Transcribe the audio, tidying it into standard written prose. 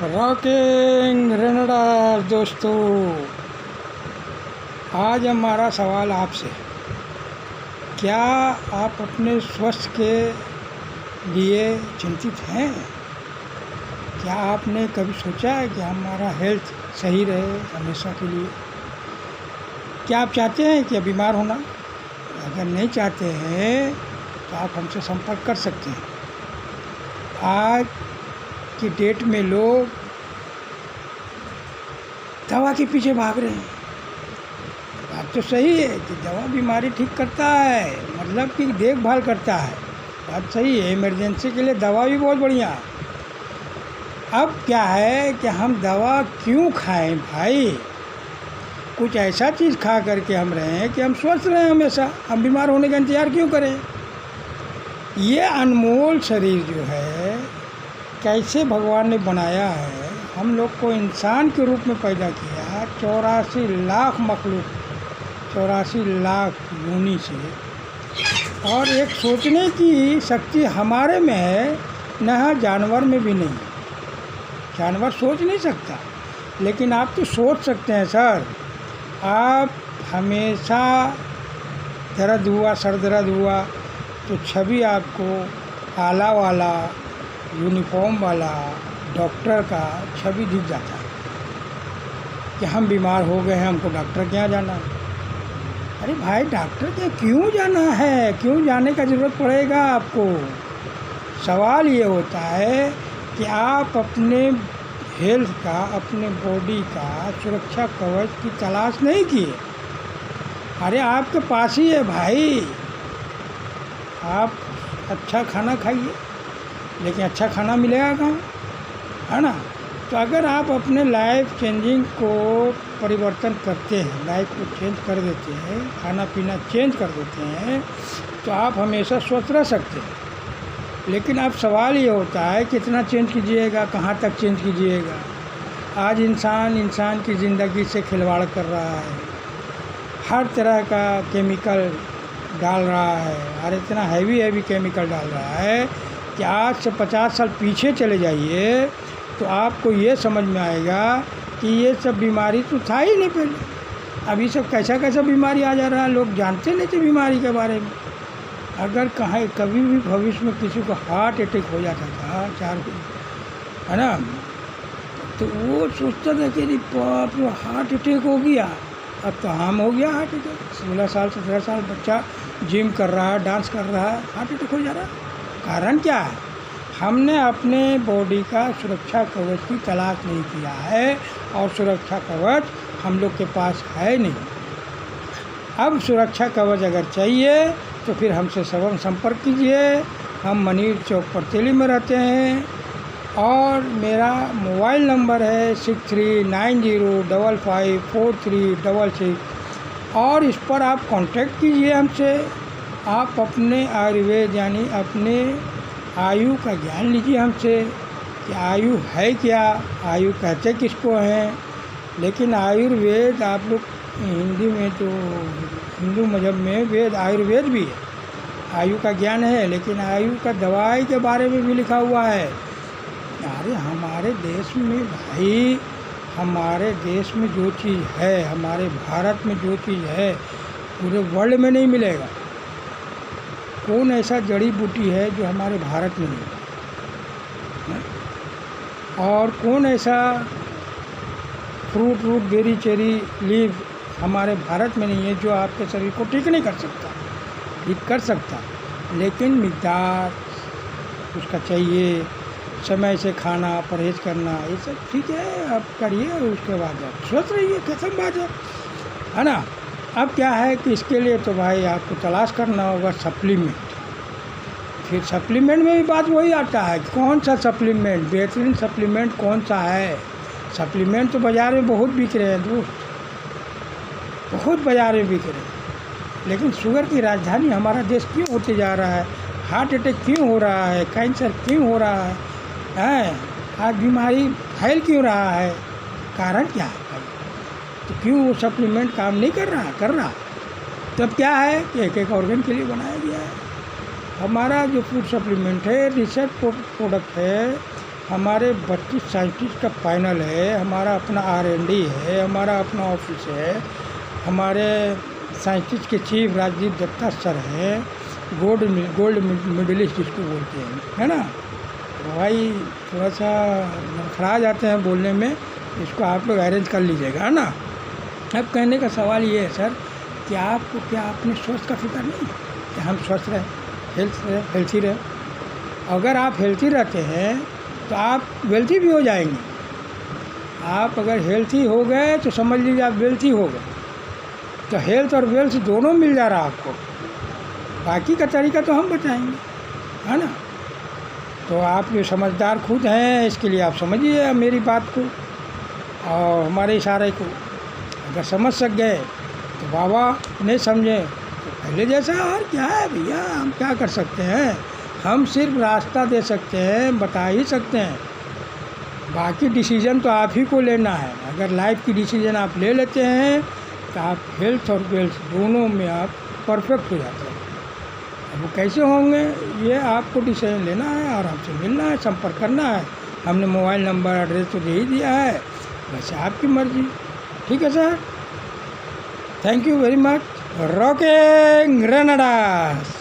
Rocking रेनडर दोस्तों, आज हमारा सवाल आपसे, क्या आप अपने स्वास्थ्य के लिए चिंतित हैं? क्या आपने कभी सोचा है कि हमारा हेल्थ सही रहे हमेशा के लिए? क्या आप चाहते हैं कि बीमार होना? अगर नहीं चाहते हैं तो आप हमसे संपर्क कर सकते हैं। आज की डेट में लोग दवा के पीछे भाग रहे हैं। बात तो सही है कि दवा बीमारी ठीक करता है, मतलब कि देखभाल करता है, बात सही है। इमरजेंसी के लिए दवा भी बहुत बढ़िया है। अब क्या है कि हम दवा क्यों खाएं भाई? कुछ ऐसा चीज़ खा करके हम रहें कि हम स्वस्थ रहें हमेशा। हम बीमार होने का इंतज़ार क्यों करें? ये अनमोल शरीर जो है, कैसे भगवान ने बनाया है, हम लोग को इंसान के रूप में पैदा किया 84 लाख मखलूक, 84 लाख योनि से, और एक सोचने की शक्ति हमारे में है, न जानवर में भी नहीं। जानवर सोच नहीं सकता, लेकिन आप तो सोच सकते हैं सर। आप हमेशा दर्द हुआ, सर दर्द हुआ तो छवि आपको आला वाला, यूनिफॉर्म वाला डॉक्टर का छवि दिख जाता है कि हम बीमार हो गए हैं, हमको डॉक्टर के यहाँ जाना है। अरे भाई, डॉक्टर के क्यों जाना है? क्यों जाने का ज़रूरत पड़ेगा आपको? सवाल ये होता है कि आप अपने हेल्थ का, अपने बॉडी का सुरक्षा कवच की तलाश नहीं किए। अरे आपके पास ही है भाई। आप अच्छा खाना खाइए, लेकिन अच्छा खाना मिलेगा कहाँ, है ना? तो अगर आप अपने लाइफ चेंजिंग को परिवर्तन करते हैं, लाइफ को चेंज कर देते हैं, खाना पीना चेंज कर देते हैं, तो आप हमेशा स्वस्थ रह सकते हैं। लेकिन अब सवाल ये होता है कितना चेंज कीजिएगा, कहाँ तक चेंज कीजिएगा? आज इंसान की ज़िंदगी से खिलवाड़ कर रहा है, हर तरह का केमिकल डाल रहा है, और इतना हैवी केमिकल डाल रहा है कि आज से 50 साल पीछे चले जाइए तो आपको ये समझ में आएगा कि ये सब बीमारी तो था ही नहीं पहले। अभी सब कैसा बीमारी आ जा रहा है, लोग जानते नहीं थे बीमारी के बारे में। अगर कहीं कभी भी भविष्य में किसी को हार्ट अटैक हो जाता था, है ना, तो वो सोचता था कि बाप रे हार्ट अटैक हो गया। अब तो आम हो गया हार्ट अटैक। 16 साल 17 साल बच्चा जिम कर रहा है, डांस कर रहा है, हार्ट अटैक हो जा रहा है। कारण क्या है? हमने अपने बॉडी का सुरक्षा कवच की तलाश नहीं किया है, और सुरक्षा कवच हम लोग के पास है नहीं। अब सुरक्षा कवच अगर चाहिए तो फिर हमसे संपर्क कीजिए। हम मनीर चौक पर तेली में रहते हैं, और मेरा मोबाइल नंबर है 6390554366, और इस पर आप कांटेक्ट कीजिए हमसे। आप अपने आयुर्वेद यानी अपने आयु का ज्ञान लीजिए हमसे कि आयु है क्या, आयु कहते किसको हैं। लेकिन आयुर्वेद, आप लोग हिंदी में तो हिंदू मजहब में वेद आयुर्वेद भी है, आयु का ज्ञान है, लेकिन आयु का दवाई के बारे में भी लिखा हुआ है। अरे हमारे देश में भाई, हमारे देश में जो चीज़ है, हमारे भारत में जो चीज़ है, पूरे वर्ल्ड में नहीं मिलेगा। कौन ऐसा जड़ी बूटी है जो हमारे भारत में नहीं है? और कौन ऐसा फ्रूट बेरी चेरी लीफ हमारे भारत में नहीं है जो आपके शरीर को ठीक नहीं कर सकता? ठीक कर सकता, लेकिन मिक़दार उसका चाहिए, समय से खाना, परहेज़ करना, ये सब ठीक है, आप करिए, उसके बाद आप स्वस्थ रहिए, खत्म बात है ना? अब क्या है कि इसके लिए तो भाई आपको तलाश करना होगा सप्लीमेंट। फिर सप्लीमेंट में भी बात वही आता है कि कौन सा सप्लीमेंट, बेहतरीन सप्लीमेंट कौन सा है। सप्लीमेंट तो बाज़ार में बहुत बिक रहे हैं दोस्त, बहुत बाज़ार में बिक रहे हैं। लेकिन शुगर की राजधानी हमारा देश क्यों होते जा रहा है? हार्ट अटैक क्यों हो रहा है? कैंसर क्यों हो रहा है? आज बीमारी फैल क्यों रहा है? कारण क्या है? तो क्यों वो सप्लीमेंट काम नहीं कर रहा? तब क्या है कि एक ऑर्गन के लिए बनाया गया है। हमारा जो फूड सप्लीमेंट है, रिसर्च प्रोडक्ट है, हमारे 32 साइंटिस्ट का पैनल है, हमारा अपना R&D है, हमारा अपना ऑफिस है, हमारे साइंटिस्ट के चीफ राजीव दत्ता सर हैं, गोल्ड मेडलिस्ट जिसको बोलते हैं, है ना। तो भाई थोड़ा सा लड़खड़ा जाते हैं बोलने में, इसको आप लोग अरेंज कर लीजिएगा, है ना। अब कहने का सवाल ये है सर कि आपको क्या अपने स्वास्थ्य का फिक्र नहीं है कि हम स्वस्थ रहें, हेल्थी रहें। अगर आप हेल्थी रहते हैं तो आप वेल्थी भी हो जाएंगे। आप अगर हेल्थी हो गए तो समझ लीजिए आप वेल्थी हो गए। तो हेल्थ और वेल्थ दोनों मिल जा रहा आपको। बाकी का तरीका तो हम बताएंगे, है ना। तो आप जो समझदार खुद हैं, इसके लिए आप समझिए मेरी बात को और हमारे इशारे को। अगर समझ सक गए तो बाबा, नहीं समझे तो पहले जैसा। और क्या है भैया, हम क्या कर सकते हैं। हम सिर्फ रास्ता दे सकते हैं, बता ही सकते हैं। बाकी डिसीज़न तो आप ही को लेना है। अगर लाइफ की डिसीज़न आप ले लेते हैं तो आप हेल्थ और वेल्थ दोनों में आप परफेक्ट हो जाते हैं। अब वो कैसे होंगे ये आपको डिसीजन लेना है और हमसे मिलना है, संपर्क करना है। हमने मोबाइल नंबर एड्रेस तो दे ही दिया है, वैसे आपकी मर्ज़ी। ठीक है sir, thank you very much. Rocking ग्रेनेडास।